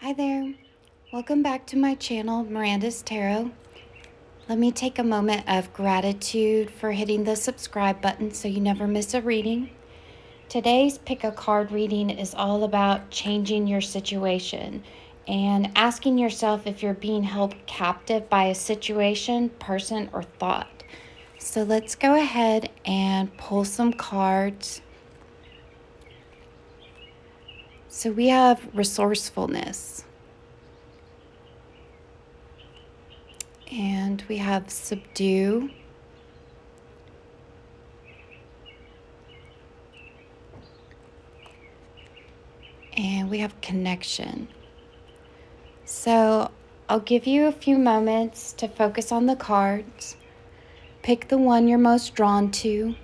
Hi there. Welcome back to my channel, Miranda's Tarot. Let me take a moment of gratitude for hitting the subscribe button so you never miss a reading. Today's pick a card reading is all about changing your situation and asking yourself if you're being held captive by a situation, person, or thought. So let's go ahead and pull some cards. So we have resourcefulness. And we have subdue. And we have connection. So I'll give you a few moments to focus on the cards. Pick the one you're most drawn to.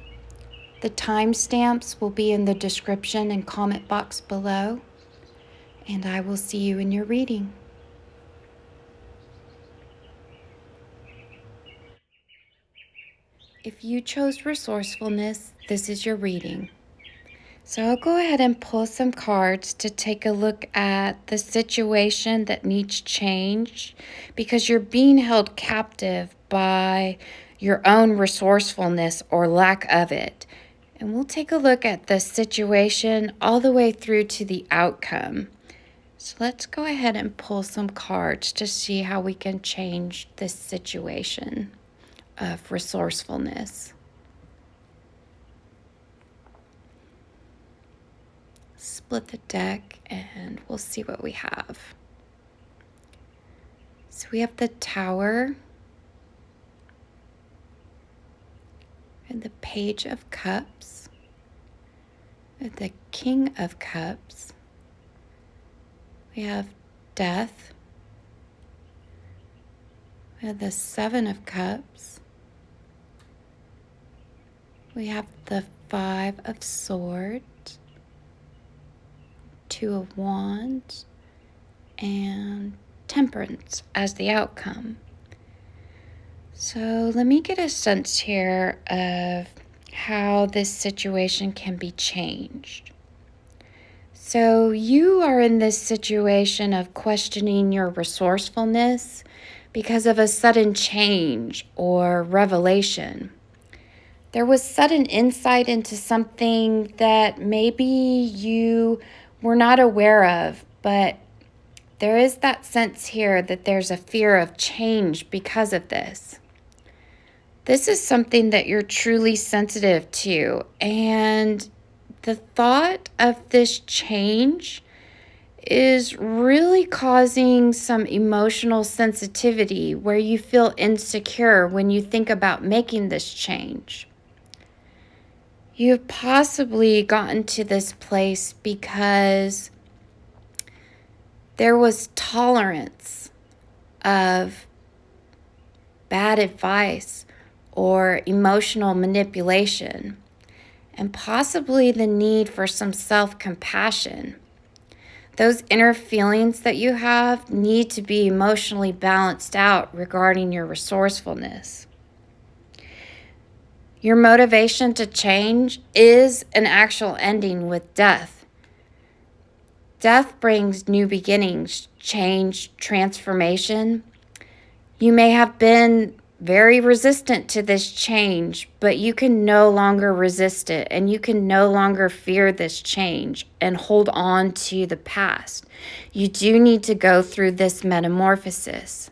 The timestamps will be in the description and comment box below. And I will see you in your reading. If you chose resourcefulness, this is your reading. So I'll go ahead and pull some cards to take a look at the situation that needs change because you're being held captive by your own resourcefulness or lack of it. And we'll take a look at the situation all the way through to the outcome. So let's go ahead and pull some cards to see how we can change this situation of resourcefulness. Split the deck and we'll see what we have. So we have the Tower and the Page of Cups and the King of Cups. We have Death. We have the Seven of Cups. We have the Five of Swords, Two of Wands, and Temperance as the outcome. So let me get a sense here of how this situation can be changed. So you are in this situation of questioning your resourcefulness because of a sudden change or revelation. There was sudden insight into something that maybe you were not aware of, but there is that sense here that there's a fear of change because of this. This is something that you're truly sensitive to, and the thought of this change is really causing some emotional sensitivity where you feel insecure when you think about making this change. You've possibly gotten to this place because there was tolerance of bad advice or emotional manipulation, and possibly the need for some self-compassion. Those inner feelings that you have need to be emotionally balanced out regarding your resourcefulness. Your motivation to change is an actual ending with death. Death brings new beginnings, change, transformation. You may have been very resistant to this change, but you can no longer resist it, and you can no longer fear this change and hold on to the past. You do need to go through this metamorphosis.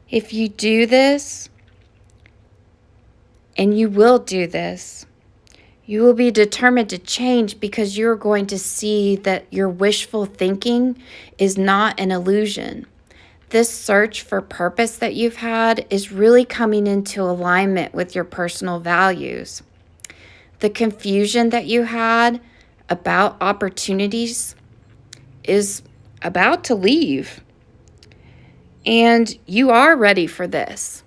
If you do this, and you will do this, you will be determined to change because you're going to see that your wishful thinking is not an illusion. This search for purpose that you've had is really coming into alignment with your personal values. The confusion that you had about opportunities is about to leave. And you are ready for this.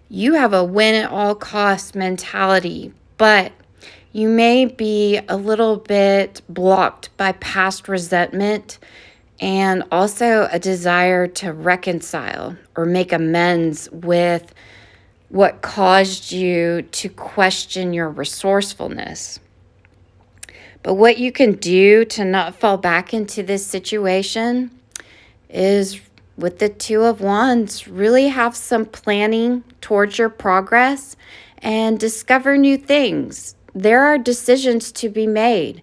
You have a win at all costs mentality, but you may be a little bit blocked by past resentment and also a desire to reconcile or make amends with what caused you to question your resourcefulness. But what you can do to not fall back into this situation is, with the Two of Wands, really have some planning towards your progress and discover new things. There are decisions to be made,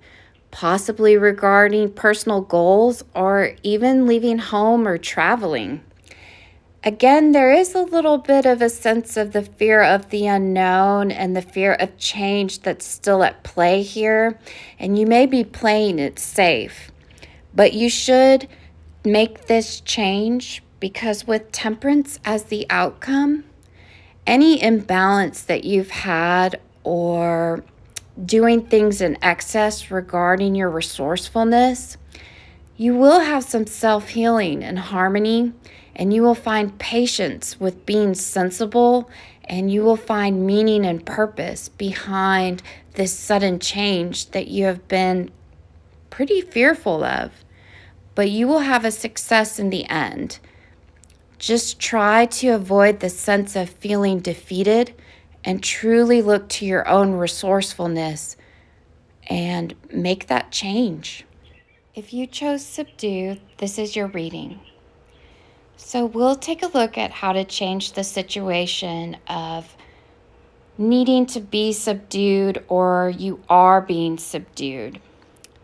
possibly regarding personal goals or even leaving home or traveling. Again, there is a little bit of a sense of the fear of the unknown and the fear of change that's still at play here, and you may be playing it safe. But you should make this change because with Temperance as the outcome, any imbalance that you've had or doing things in excess regarding your resourcefulness, you will have some self-healing and harmony, and you will find patience with being sensible, and you will find meaning and purpose behind this sudden change that you have been pretty fearful of. But you will have a success in the end. Just try to avoid the sense of feeling defeated and truly look to your own resourcefulness and make that change. If you chose Subdue, this is your reading. So we'll take a look at how to change the situation of needing to be subdued or you are being subdued.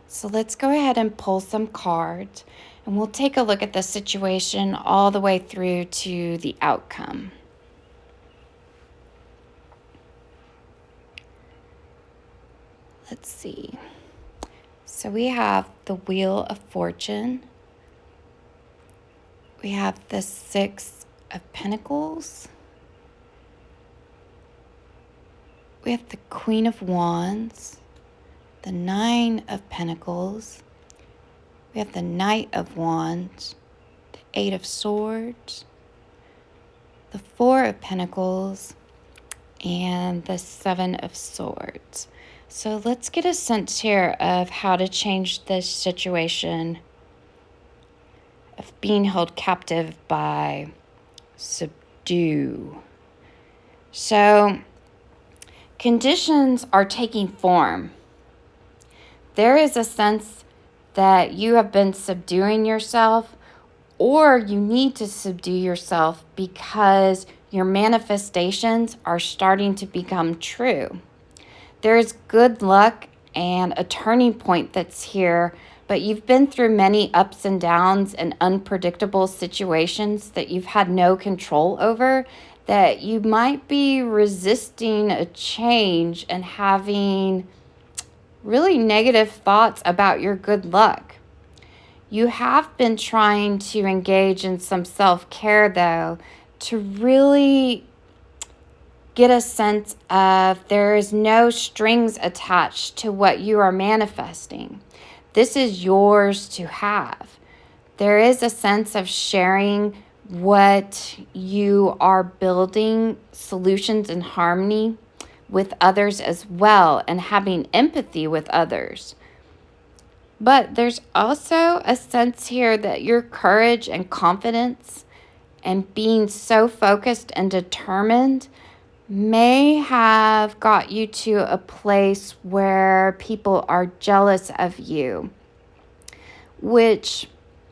So let's go ahead and pull some cards, and we'll take a look at the situation all the way through to the outcome. Let's see. So we have the Wheel of Fortune. We have the Six of Pentacles. We have the Queen of Wands, the Nine of Pentacles. We have the Knight of Wands, the Eight of Swords, the Four of Pentacles, and the Seven of Swords. So let's get a sense here of how to change this situation of being held captive by Subdue. So conditions are taking form. There is a sense that you have been subduing yourself, or you need to subdue yourself because your manifestations are starting to become true. There is good luck and a turning point that's here, but you've been through many ups and downs and unpredictable situations that you've had no control over, that you might be resisting a change and having really negative thoughts about your good luck. You have been trying to engage in some self-care, though, to really get a sense of there is no strings attached to what you are manifesting. This is yours to have. There is a sense of sharing what you are building, solutions and harmony with others as well, and having empathy with others. But there's also a sense here that your courage and confidence and being so focused and determined may have got you to a place where people are jealous of you, which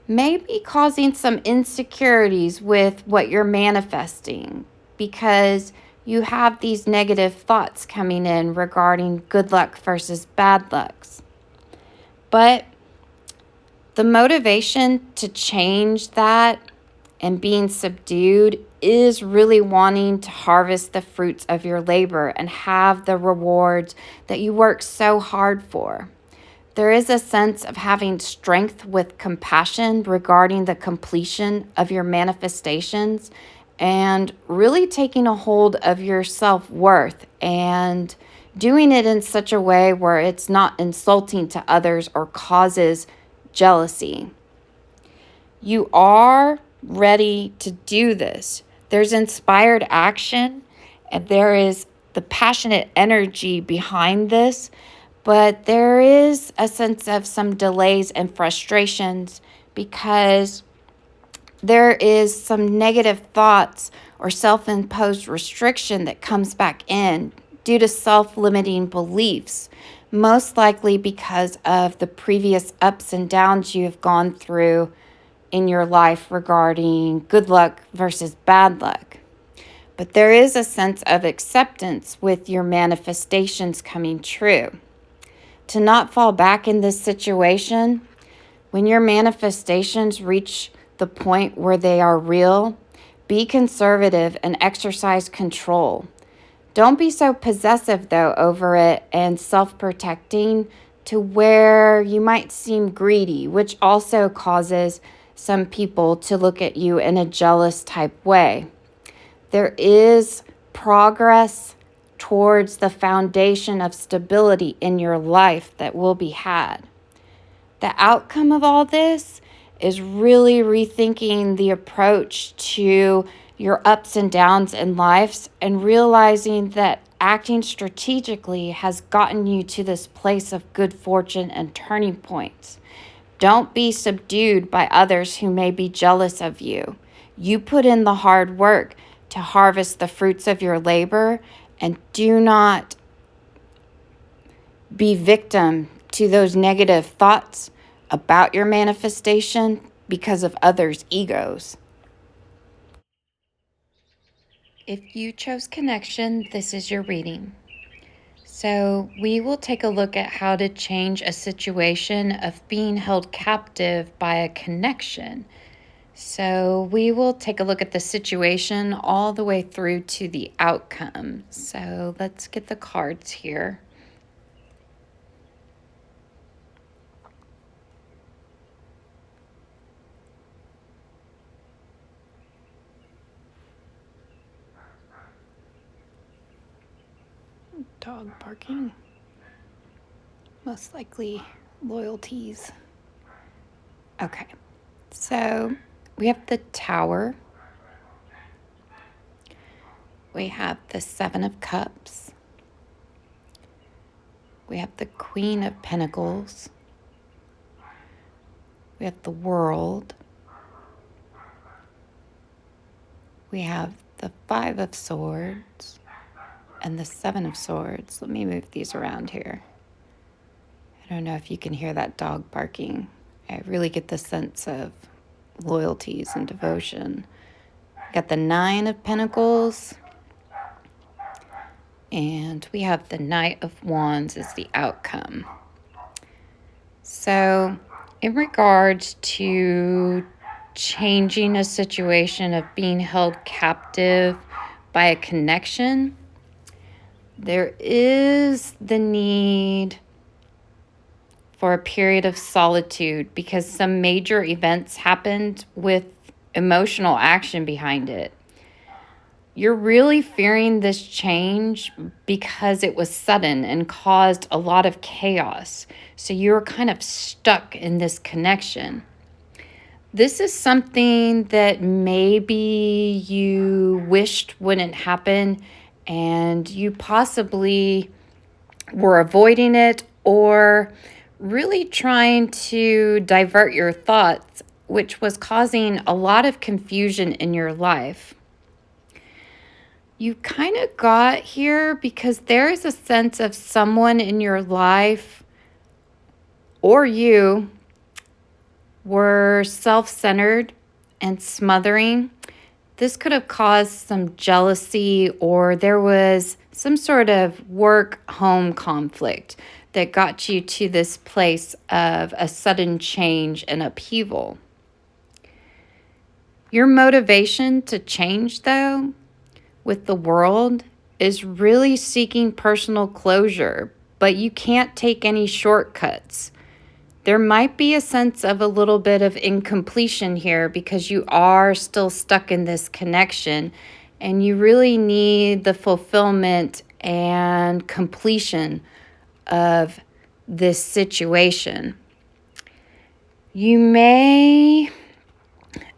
may be causing some insecurities with what you're manifesting, because you have these negative thoughts coming in regarding good luck versus bad lucks. But the motivation to change that and being subdued is really wanting to harvest the fruits of your labor and have the rewards that you work so hard for. There is a sense of having strength with compassion regarding the completion of your manifestations and really taking a hold of your self-worth and doing it in such a way where it's not insulting to others or causes jealousy. You are ready to do this. There's inspired action, and there is the passionate energy behind this, but there is a sense of some delays and frustrations because there is some negative thoughts or self-imposed restriction that comes back in due to self-limiting beliefs, most likely because of the previous ups and downs you have gone through in your life regarding good luck versus bad luck. But there is a sense of acceptance with your manifestations coming true. To not fall back in this situation, when your manifestations reach the point where they are real, be conservative and exercise control. Don't be so possessive, though, over it and self-protecting to where you might seem greedy, which also causes some people to look at you in a jealous type way. There is progress towards the foundation of stability in your life that will be had. The outcome of all this is really rethinking the approach to your ups and downs in life and realizing that acting strategically has gotten you to this place of good fortune and turning points. Don't be subdued by others who may be jealous of you. You put in the hard work to harvest the fruits of your labor, and do not be victim to those negative thoughts about your manifestation because of others' egos. If you chose connection, this is your reading. So we will take a look at how to change a situation of being held captive by a connection. So we will take a look at the situation all the way through to the outcome. So let's get the cards here. Dog barking. Most likely loyalties. Okay, so we have the Tower. We have the Seven of Cups. We have the Queen of Pentacles. We have the World. We have the Five of Swords and the Seven of Swords. Let me move these around here. I don't know if you can hear that dog barking. I really get the sense of loyalties and devotion. Got the Nine of Pentacles. And we have the Knight of Wands as the outcome. So in regards to changing a situation of being held captive by a connection, there is the need for a period of solitude because some major events happened with emotional action behind it. You're really fearing this change because it was sudden and caused a lot of chaos. So you're kind of stuck in this connection. This is something that maybe you wished wouldn't happen and you possibly were avoiding it or really trying to divert your thoughts, which was causing a lot of confusion in your life. You kind of got here because there is a sense of someone in your life or you were self-centered and smothering. This could have caused some jealousy or there was some sort of work-home conflict that got you to this place of a sudden change and upheaval. Your motivation to change, though, with the World is really seeking personal closure, but you can't take any shortcuts. There might be a sense of a little bit of incompletion here because you are still stuck in this connection and you really need the fulfillment and completion of this situation. You may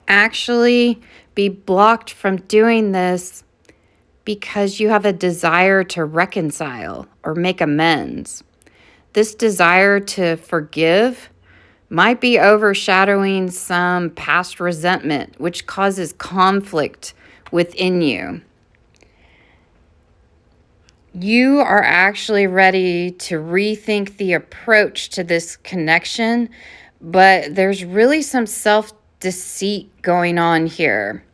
actually be blocked from doing this because you have a desire to reconcile or make amends. This desire to forgive might be overshadowing some past resentment, which causes conflict within you. You are actually ready to rethink the approach to this connection, but there's really some self-deceit going on here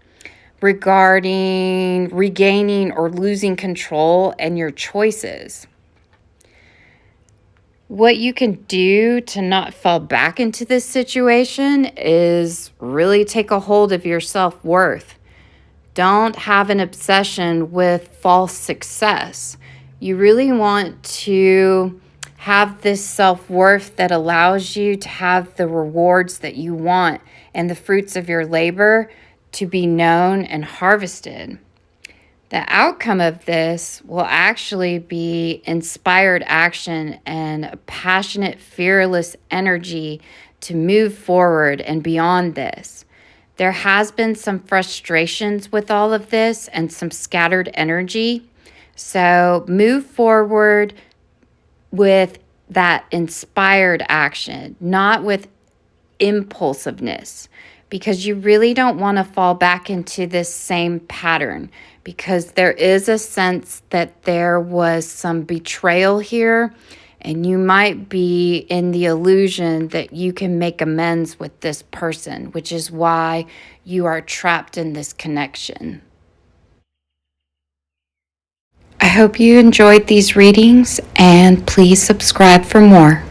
regarding regaining or losing control and your choices. What you can do to not fall back into this situation is really take a hold of your self-worth. Don't have an obsession with false success. You really want to have this self-worth that allows you to have the rewards that you want and the fruits of your labor to be known and harvested. The outcome of this will actually be inspired action and a passionate, fearless energy to move forward and beyond this. There has been some frustrations with all of this and some scattered energy. So move forward with that inspired action, not with impulsiveness, because you really don't want to fall back into this same pattern, because there is a sense that there was some betrayal here, and you might be in the illusion that you can make amends with this person, which is why you are trapped in this connection. I hope you enjoyed these readings, and please subscribe for more.